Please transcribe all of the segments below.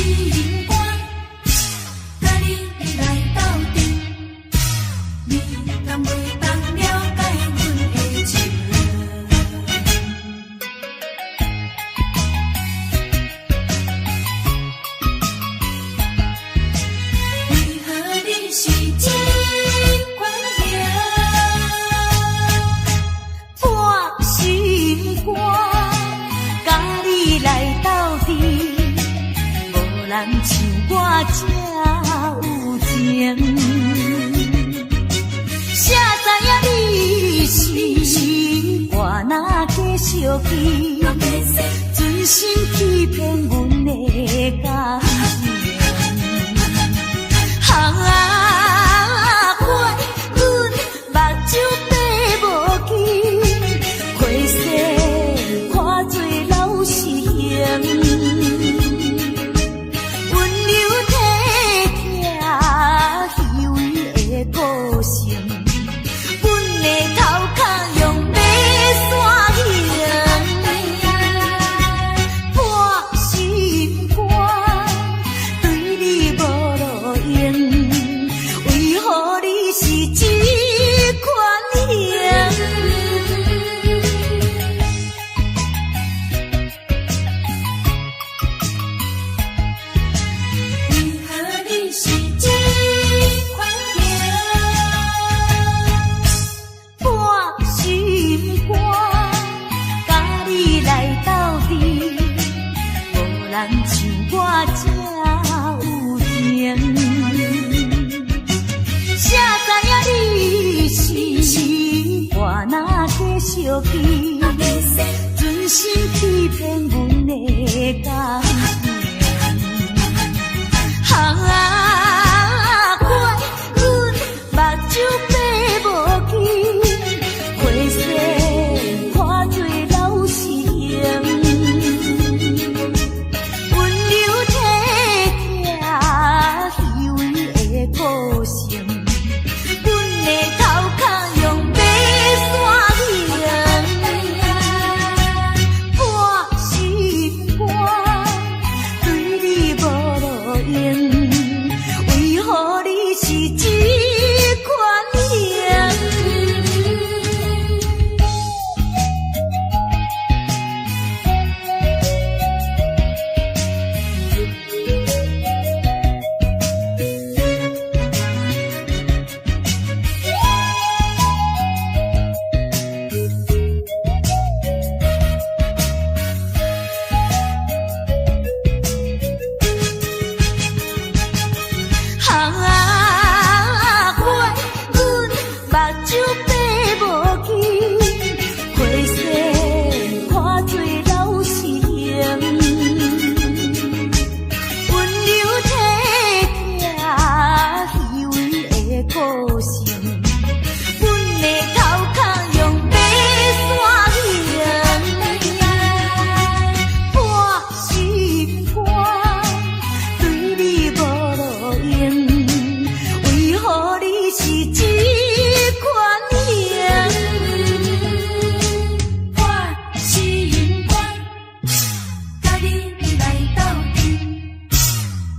心肝，甲你来斗阵，你敢袂当了解阮的情？为何你是这款形？破心肝，甲你来斗阵，无人像我这有情。谁知影你是我若继续记，存心欺骗阮的感情。怪阮目睭闭无紧，花世看做老实型，温柔体贴虚伪的个性，阮的头壳用马线形，破心肝，对你无路用。为何你是这款形？为何你是这款形？破心肝，甲你来斗阵，无人像我这有情。谁知影你是我若继续记，存心欺骗阮的感情。怪阮目睭闭无紧，花世看做老实型，温柔体贴虚伪的个性。头壳用马线形，破心肝，对你无路用。为何你是这款形？怪阮目睭闭无紧，花世看做老实型，温柔体贴虚伪的个性，阮的头壳用马线形，破心肝，对你无路用。为何你是这款形？破心肝，甲你来斗阵，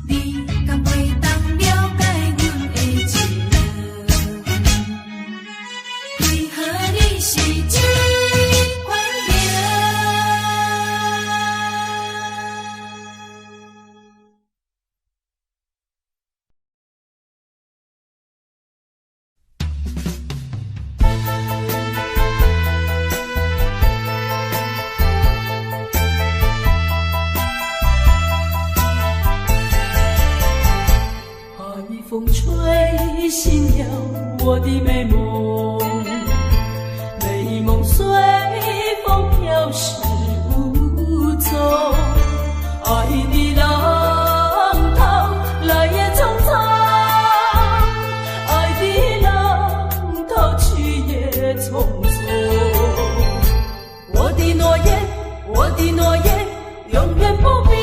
你敢袂当了解阮的情？为何你是这款形？海风吹醒了我的美梦，美梦随风飘逝无踪，爱的浪涛来也匆匆，爱的浪涛去也匆匆。我的诺言，我的诺言，永远不变。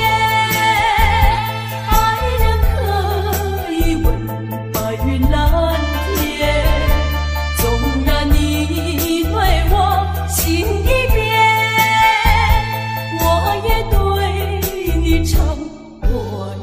唱我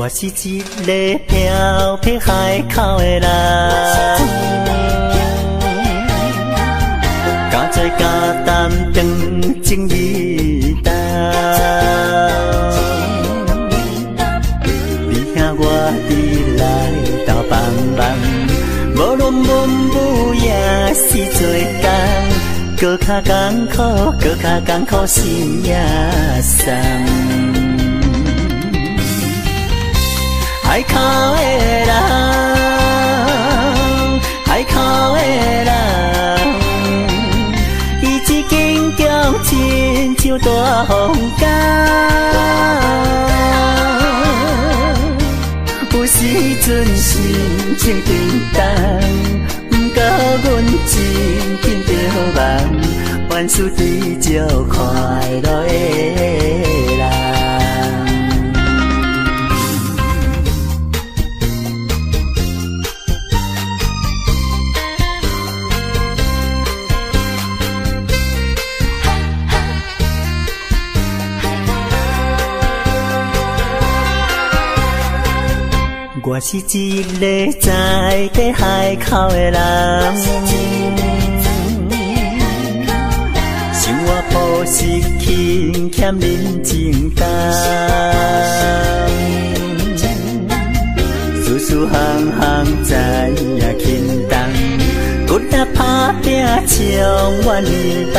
我是一个漂泊海口的人，敢做敢担当正义担。你听我伫来斗帮忙，无论文武也是做工，搁较艰苦，搁较艰苦心也酸。海口的人，海口的人，伊一见中亲像大风干，有时阵心情沉重，不过阮真紧着梦，万事知足快乐的人。我是一个在地海口的人，生活朴实轻欠人情重，事事行行知影轻重，骨力打拼充满年冬，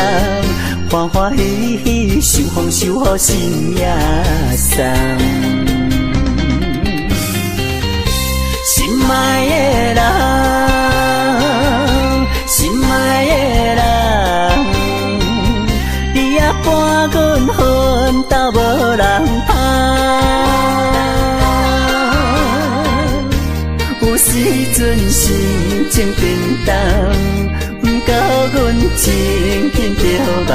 欢欢喜喜受风受雨心也松。心爱的人，心爱的人，你也伴阮奋斗无人拍。有时阵心情沉重，不过阮真紧着梦，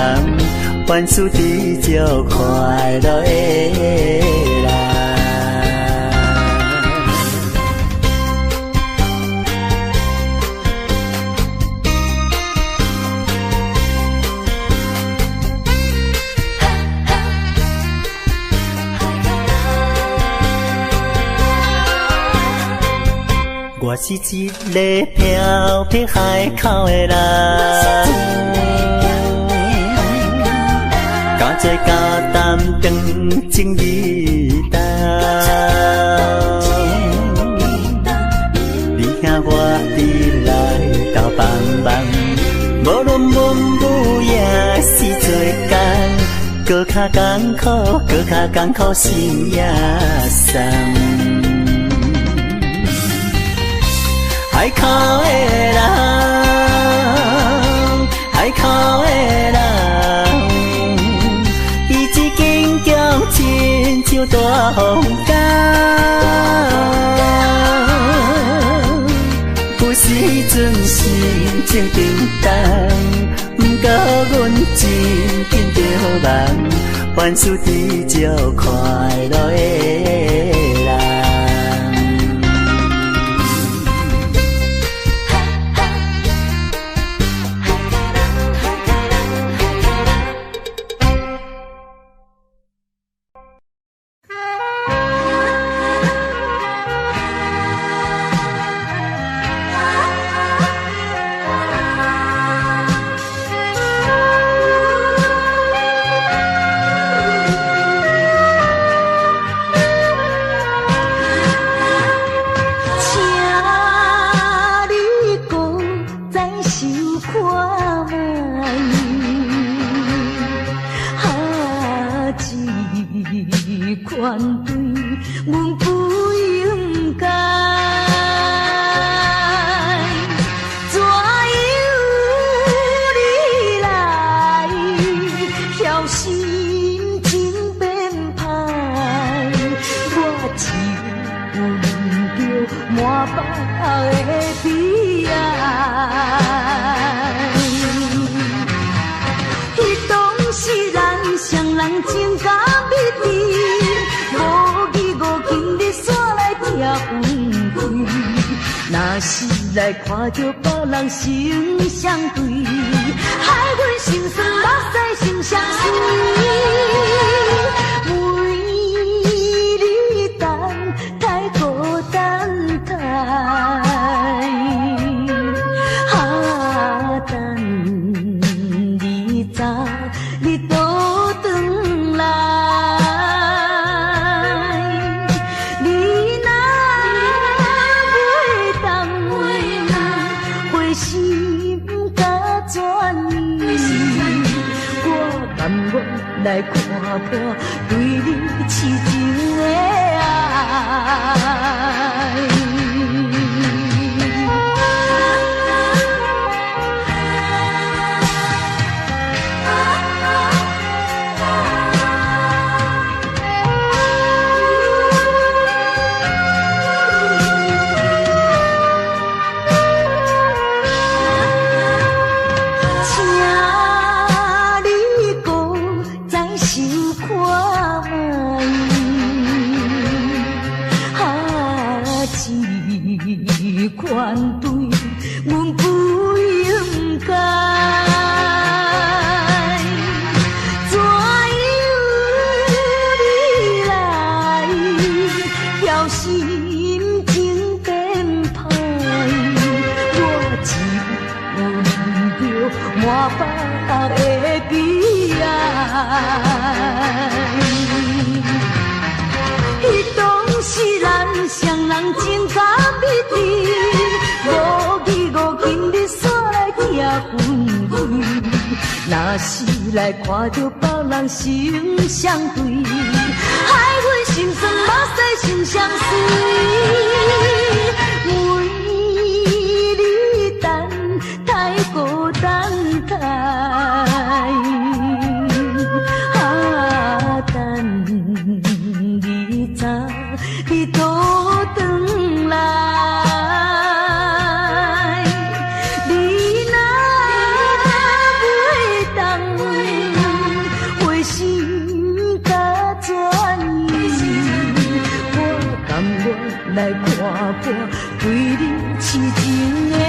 万事知足快乐的人。我是一个漂泊海口的人，敢做敢担当正义担。你听我伫来斗帮忙，无论文武也是做工，搁较艰苦，搁较艰苦心也酸。海口的人，海口的人，伊一见中亲像大风干，有时阵心情沉重，不过阮真紧着梦，万事知足快乐的人。来看着别人心相对，害阮心酸，目屎心相随。为你等破对你痴情的爱。款对阮不应该，怎样你来挑心情变歹？我只闻着满腹的悲哀。迄当时咱双人情甲蜜甜。五字五斤你煞来听分开，若是来看着别人心相对，害阮心酸目屎心相随，为你等太孤单太，等你早你倒转来。来看破对你痴情的爱。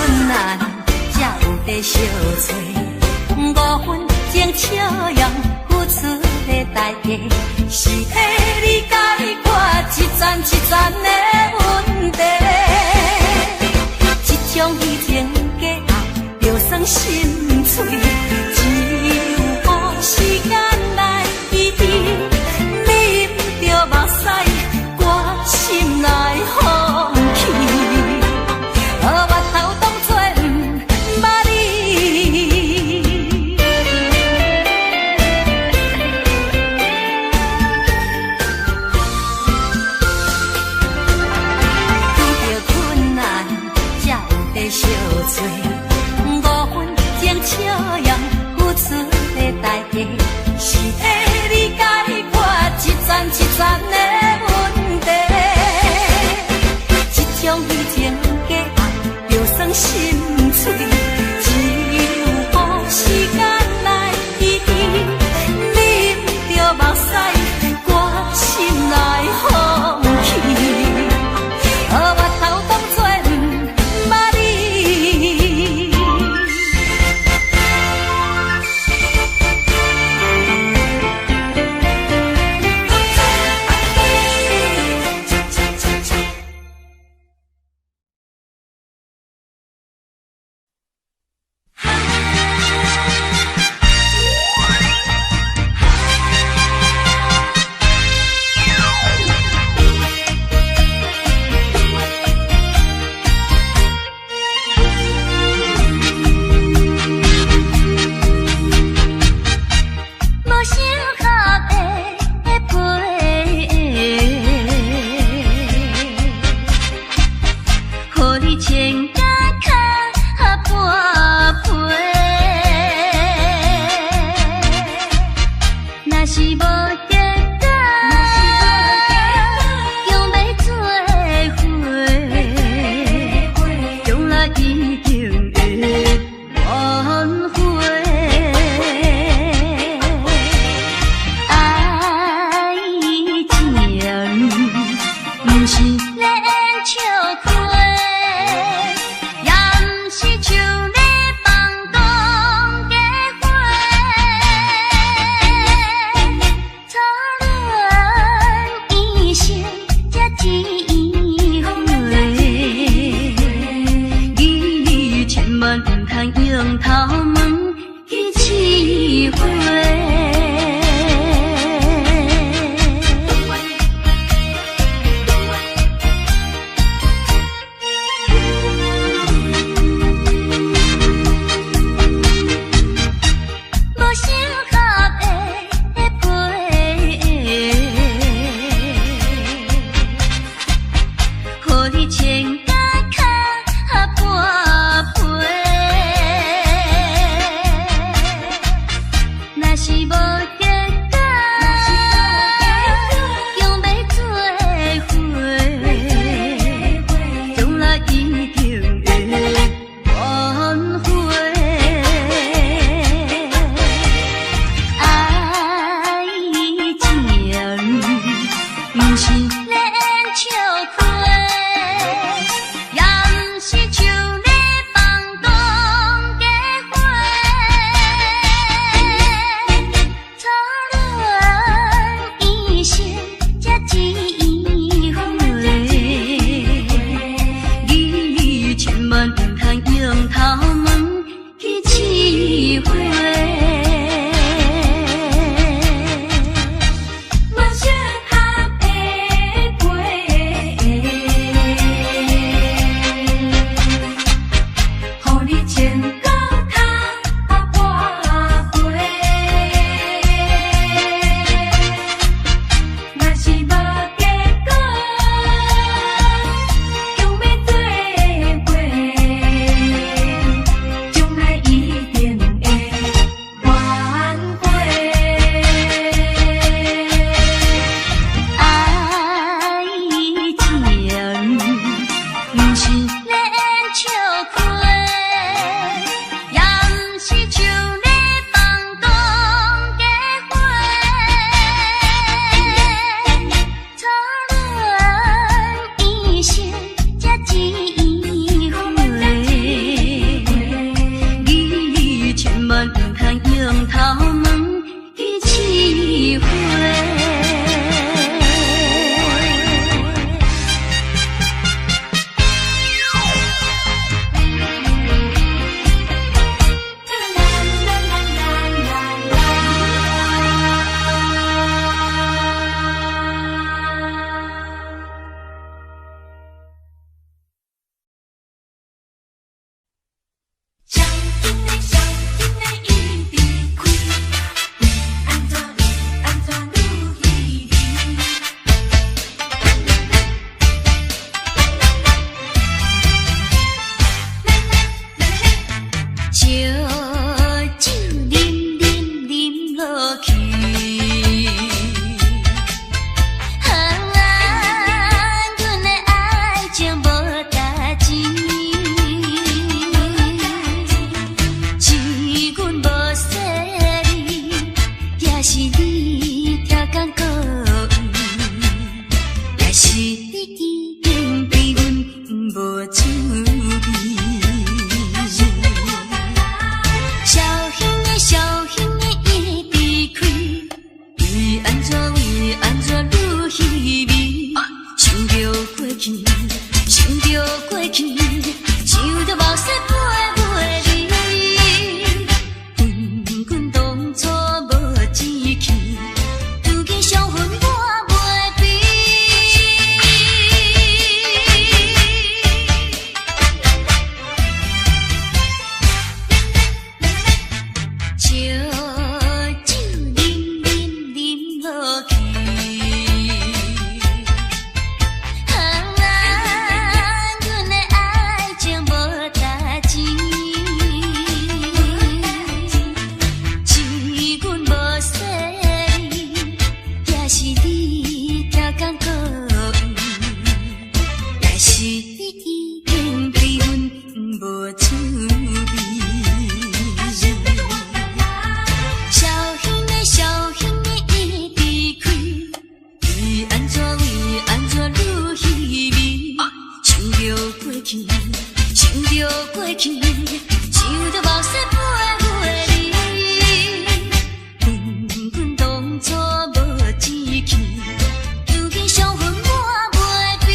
困难才有地相找。5分钟笑容付出的代价，是替你解决一层一层的问题。这种虚情假爱，就算心碎，只有予时间来医治。你不着目屎，我心内放弃。我头当作不捌你。遇到困难才有地相找，5分钟笑容付出的代价，是替你解决一层一层的问题。这种虚情假爱，就算心碎，只有予时间来医治。你不着目屎，我心内放弃。我头当作不捌你。无想合的陪，予你情感较半陪。若是无结果，强要做伙，将来一定会挽回。爱情不是练笑花，也不是像咧放讲假话。初恋一生才一回，你千万不通用头毛去试花。无想合的陪，予你情感较半陪。酒啉啉啉落去，阮的爱情无代志，是阮无说你，也是你听讲故意，也是你已经对阮无滋味。小兄的伊离开，为安怎愈稀微？想着过去，想着过去，想着目屎飞袂离。滚滚当初无志气，如今伤痕我袂变。酒啉啉啉落去，阮的爱情无代志，是阮无说你，也是你听讲故意，也是你已经对阮无滋味。小兄的伊离开，为安怎愈稀微？想着过去，想着过去，想着目屎飞袂离。滚滚当初无志气，如今伤痕我袂变。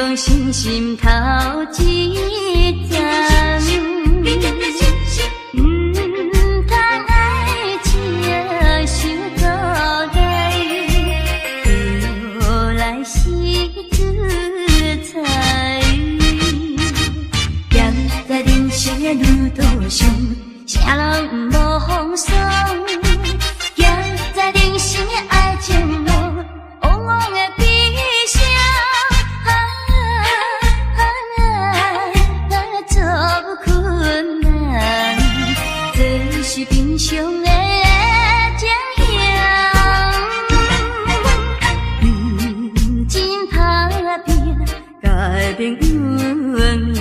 强信心头一站。路途上，啥人无风霜？行在人生的爱情路，往往会悲伤。做困难，这是平常的情形。真打拼，改变运命。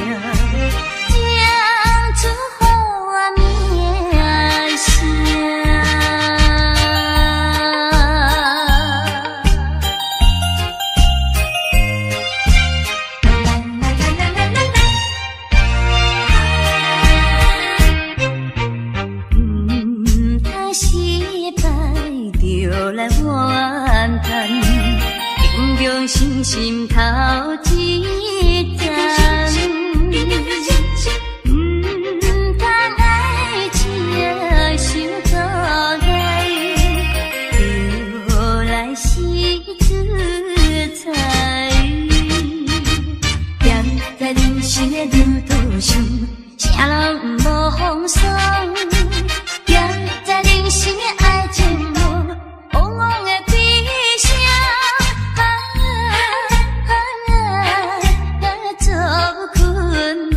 信心头一站，通爱情想做来，就来是自在。行在人生的路途上，啥人无风霜？行在人生的爱情路，往往会悲伤。做困难，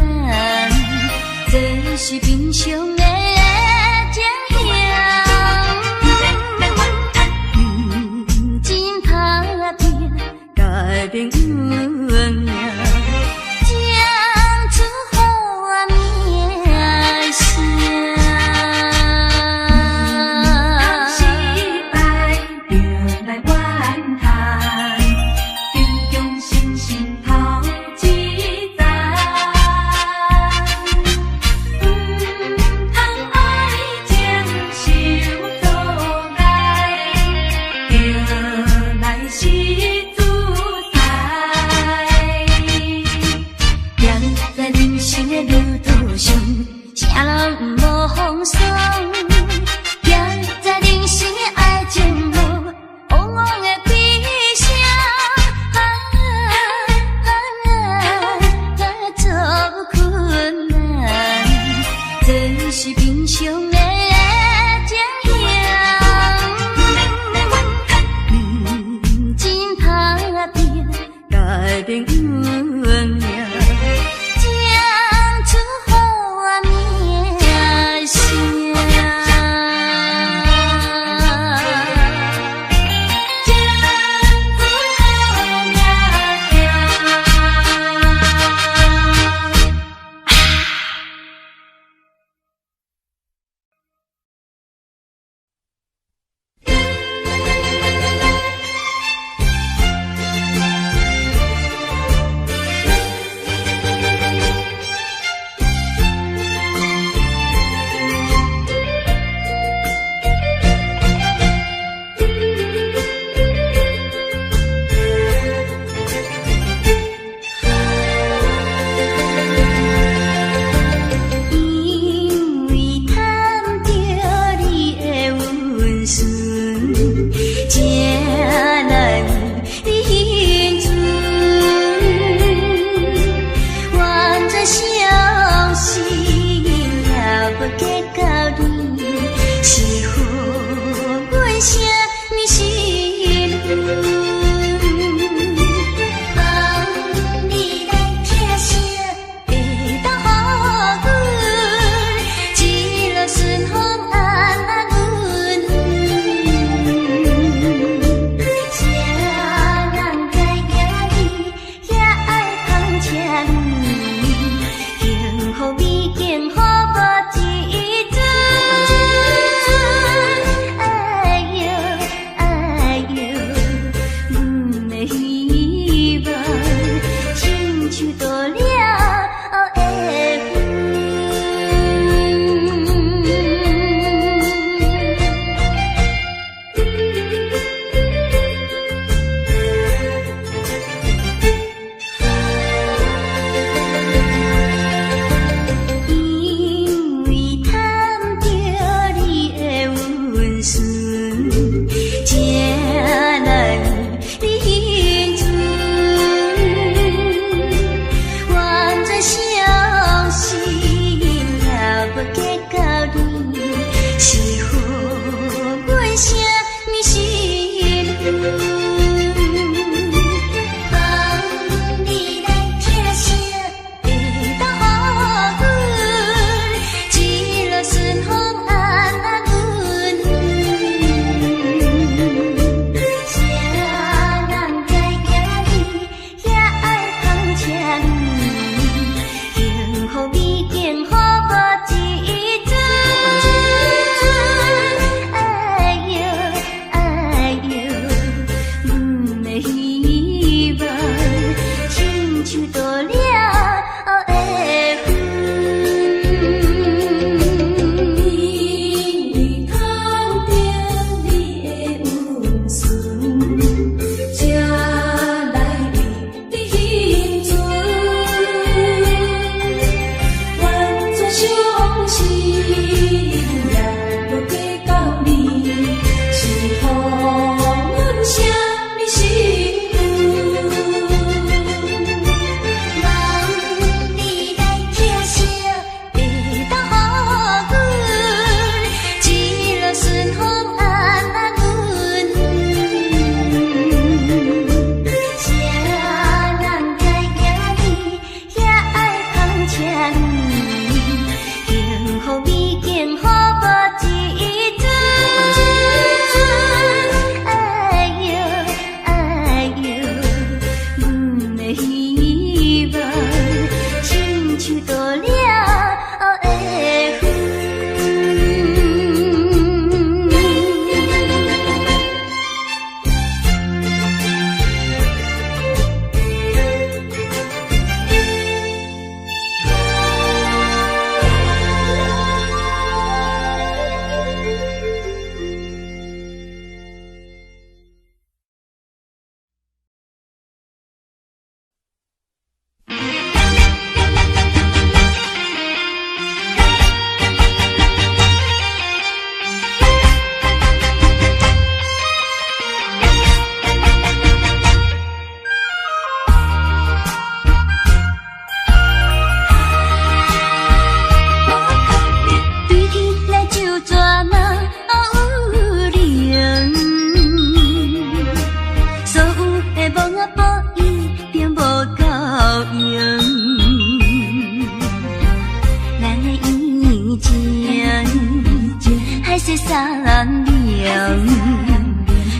说三两，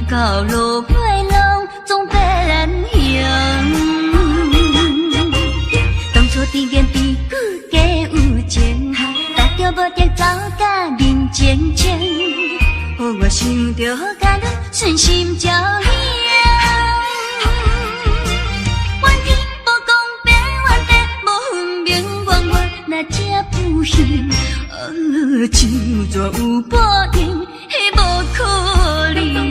到路尾拢总变形。当初甜言蜜语假有情，达着无得走甲面前前，我想着甲你顺心照应。怨天无公平，怨地无分明，怨我若这不幸，就怎有报应？迄无可能。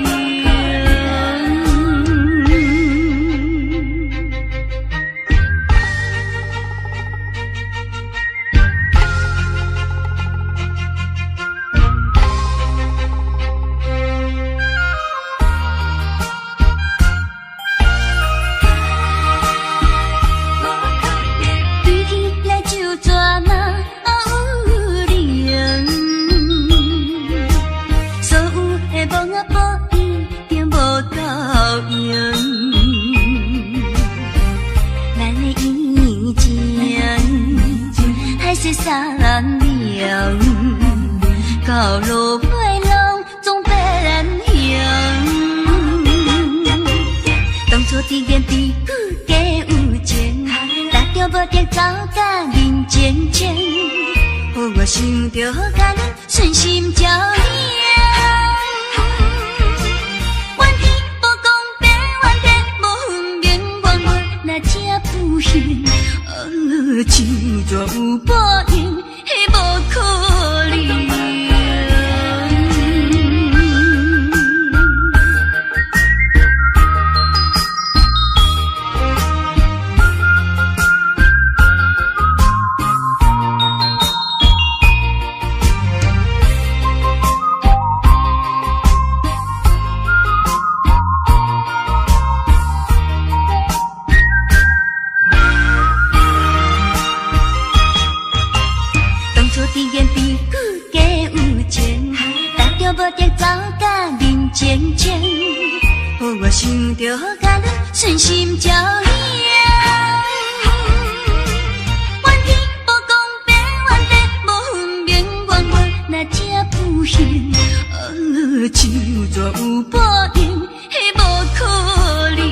三两，到路尾拢总变形。当初甜言蜜语假有情，达着无得走甲面前前，我想着甲你顺心照应。怨天无公平，怨地无分明，怨我若这不幸，就怎有报应？迄无可能。甜言蜜语假有情，达着无得走甲面前前，我想着甲你顺心照应。怨天无公平，怨地无分明，怨我若这不幸，就怎有报应？迄无可能。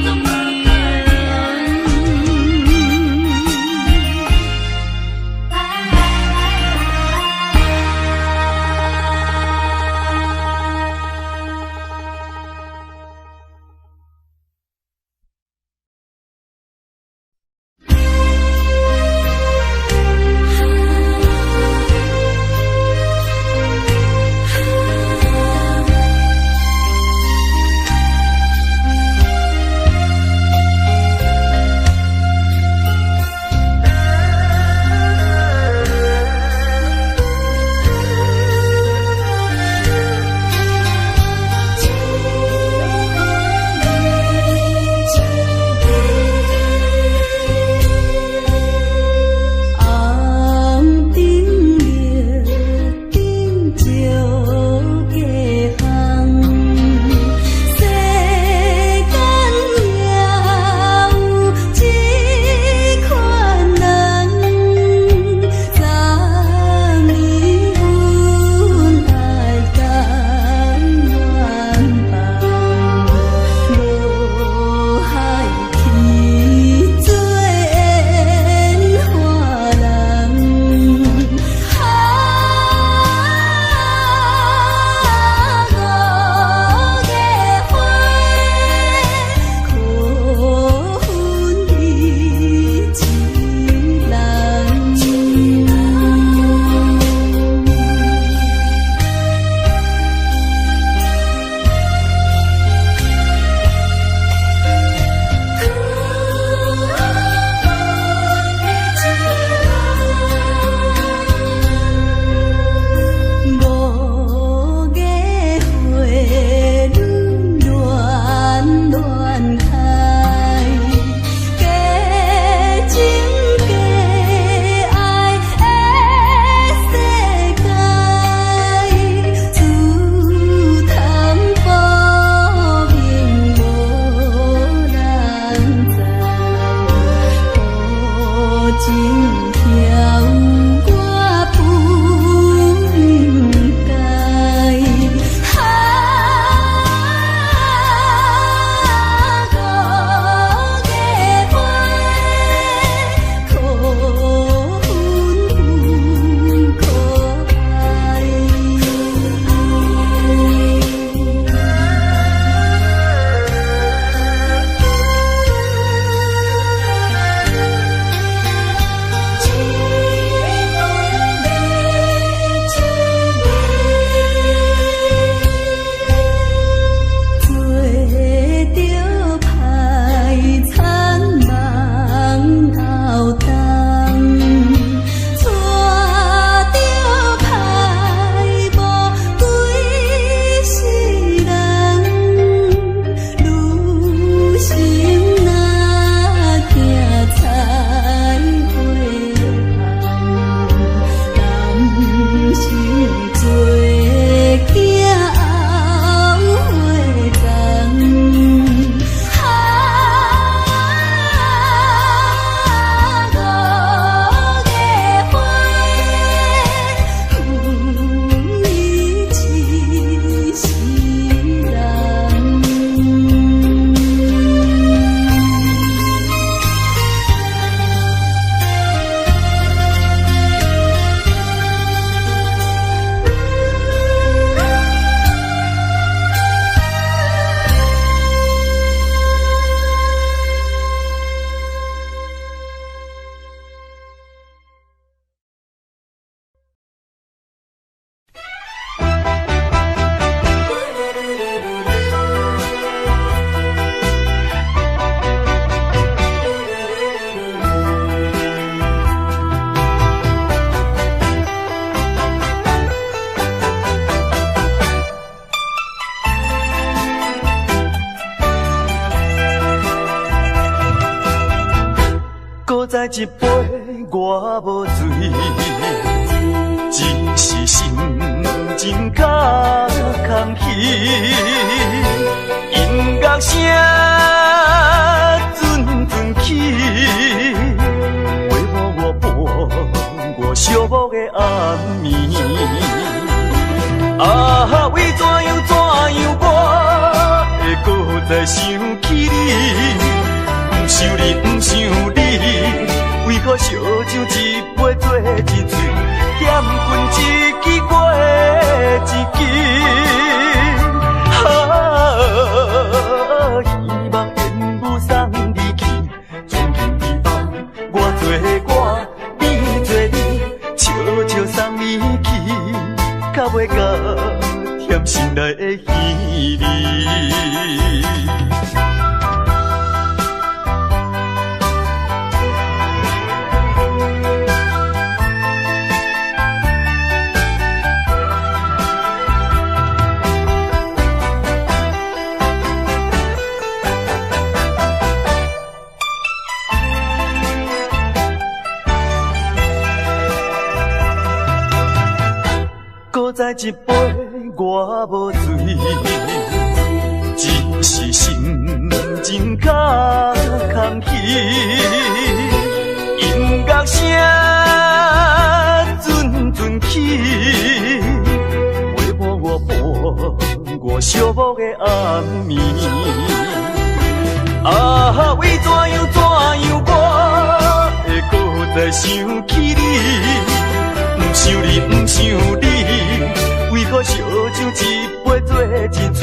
一杯我无醉，只是心情较空虚。音乐声阵阵起，陪伴我伴我寂寞的暗暝。啊，为怎样我会搁再想起你？不想你，不想你，为何烧酒一杯做一醉，嫌困一支过一支。啊，希望烟雾送你去，从今以后我做我，你做你，悄悄送你去，到尾到甜心内的稀里。再一杯我无醉，只是心情较空虚。音乐声阵阵起，陪伴我伴我寂寞的暗暝。啊，为怎样我会搁再想起你？不想你，不想你，为何烧酒一杯做一醉，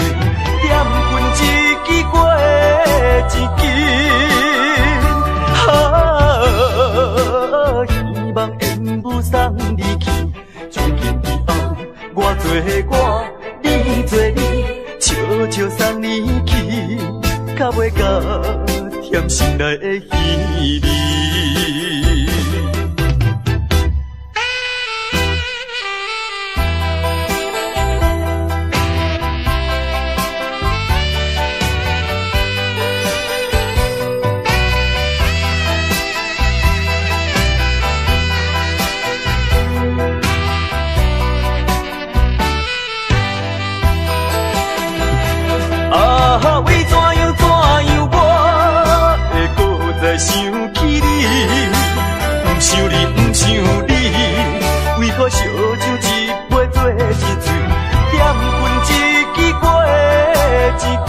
点困一支过一支。啊，希望烟雾送你去，从今以后我做我，你做你，悄悄送你去，到尾到甜心内的稀里。想起你，不想你，不想你，为何烧酒一杯做一醉，点困一支过一支。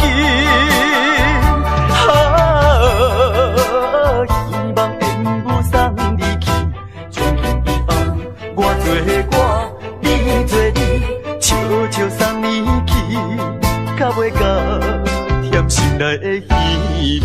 啊，希望烟雾送你去，从今以后我做我，你做你，悄悄送你去，到尾到甜心内的稀里。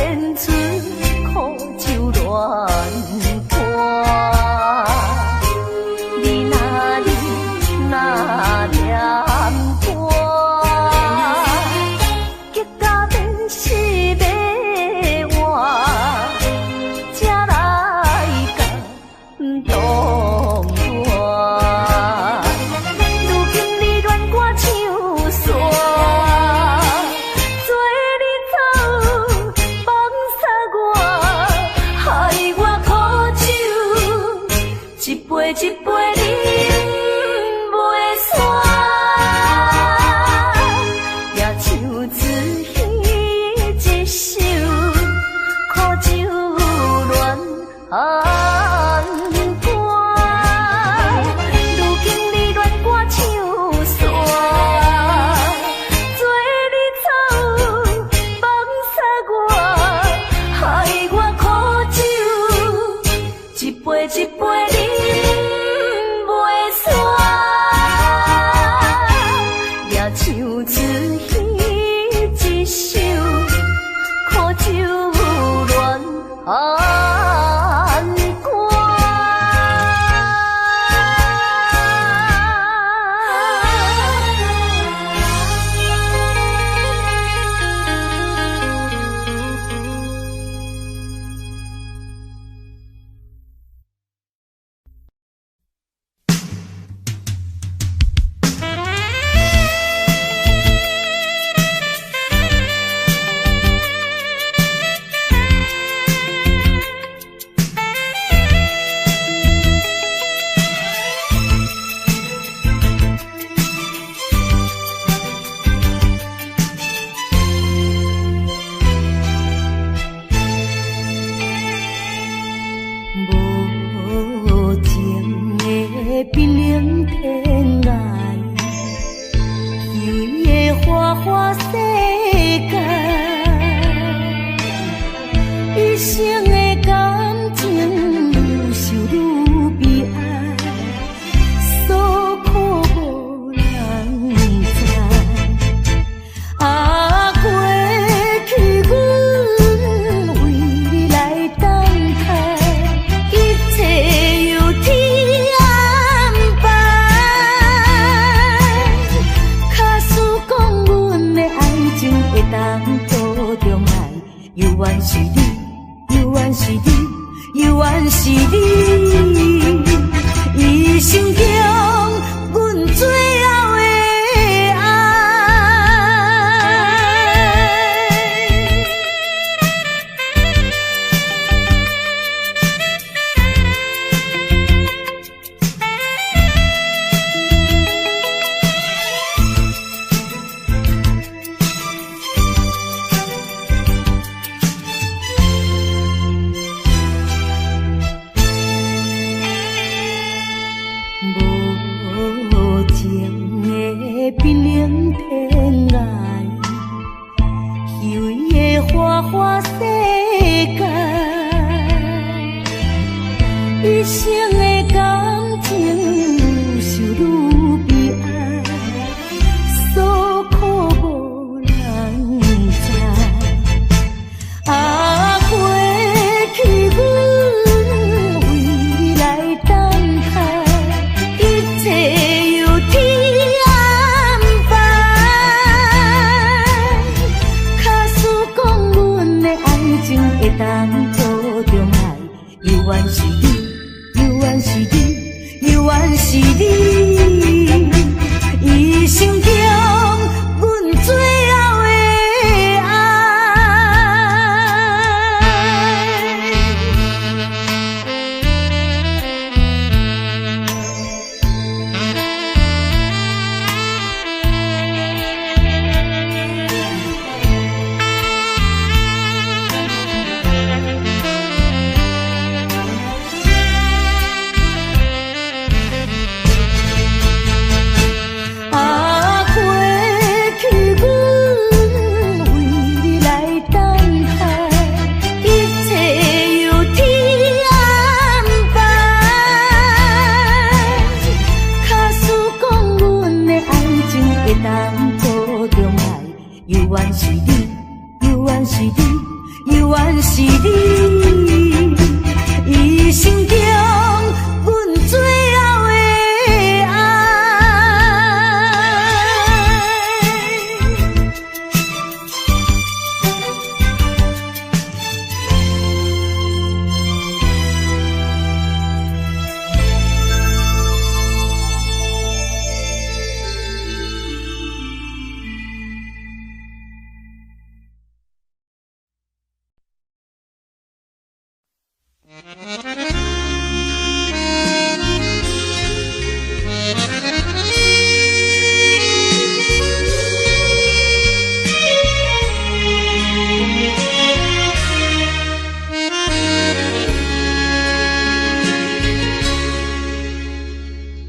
变出苦酒乱歌。你若念歌，结果变是要换，才来甲不同我。如今你恋我唱山，做你走，放撒我，害我苦酒，一杯一杯饮袂煞，也唱自彼一首苦酒乱歌。如今你恋我唱山，做你走，放撒我，害我苦酒，一杯一杯饮袂煞，也唱自彼一首苦酒乱歌。无情的冰冷天涯，虚伪的花花世界，一生的感情愈受愈悲哀，所苦无人知。啊，过去阮为你来等待，一切由天安排。假使讲阮的爱情会当保重来，犹原是你，犹原是你，犹原是你，一生中阮最后的爱。无情的冰冷天涯，虚伪的花花世界，一生的感情愈受愈悲哀，所苦无人知。啊，过去阮为你来等待，一切由天安排。假使讲阮的爱情会当保重来，犹原是你，犹原是你，犹原是你，一生中阮最后的爱。原是你，伊心中阮最后的爱。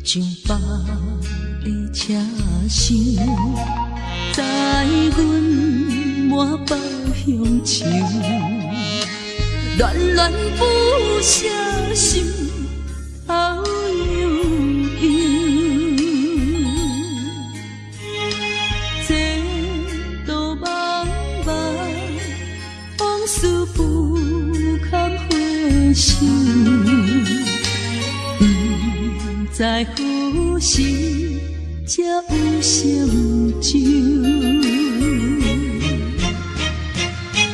上北的车厢，载阮满北乡愁，恋恋不舍心，后悠悠。这道茫茫，往事不堪回首。在何时才有成就？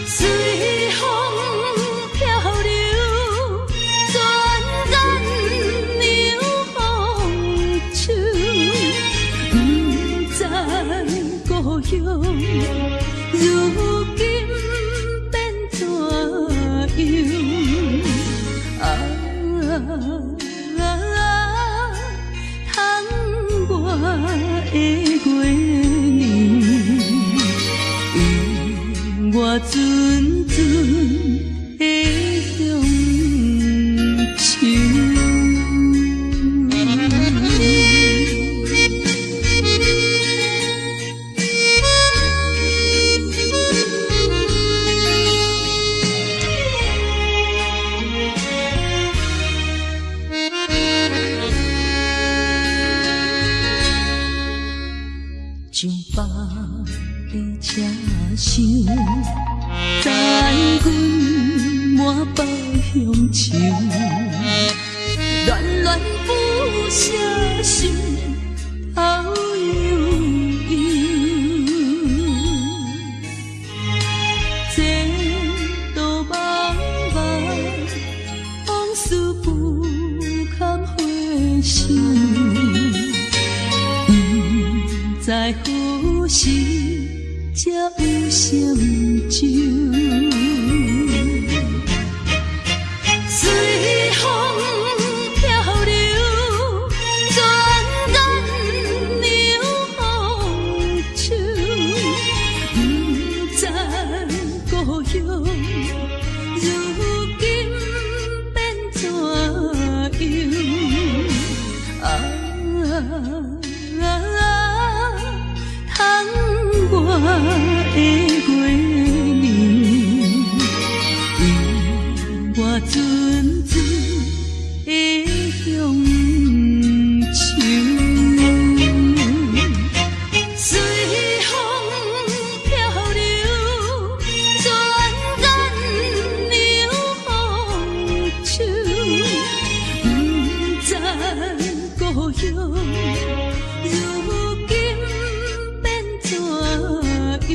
随风飘流，转染流风手。不知故乡，如今变怎样？的月圆，我阵阵的乡愁。上北的车厢，载阮满北乡愁，恋恋不舍心，后悠悠。这道茫茫，往事不堪回首。在何时才有成就？随风飘流，转染流风手。不知故乡，如今变怎样？我的月圆，我阵阵的乡愁。随风飘流，转染流风手。不知故乡，如今变怎样？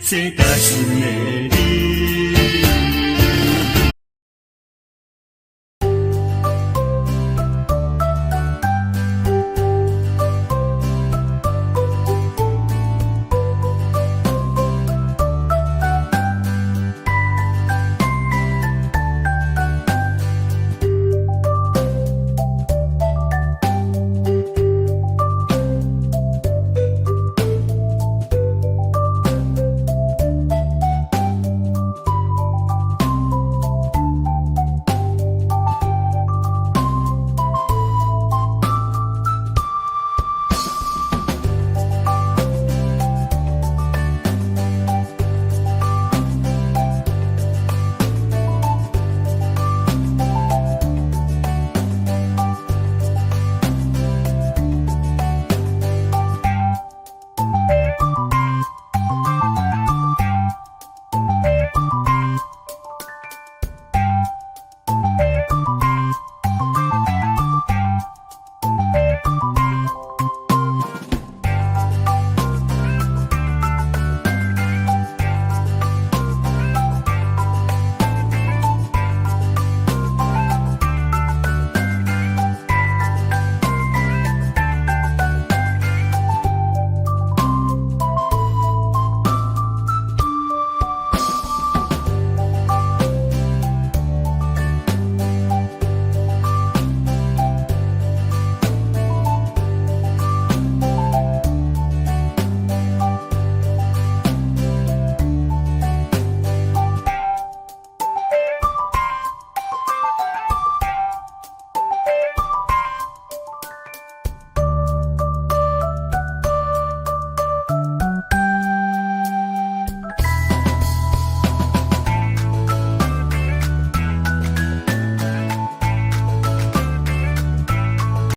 做阵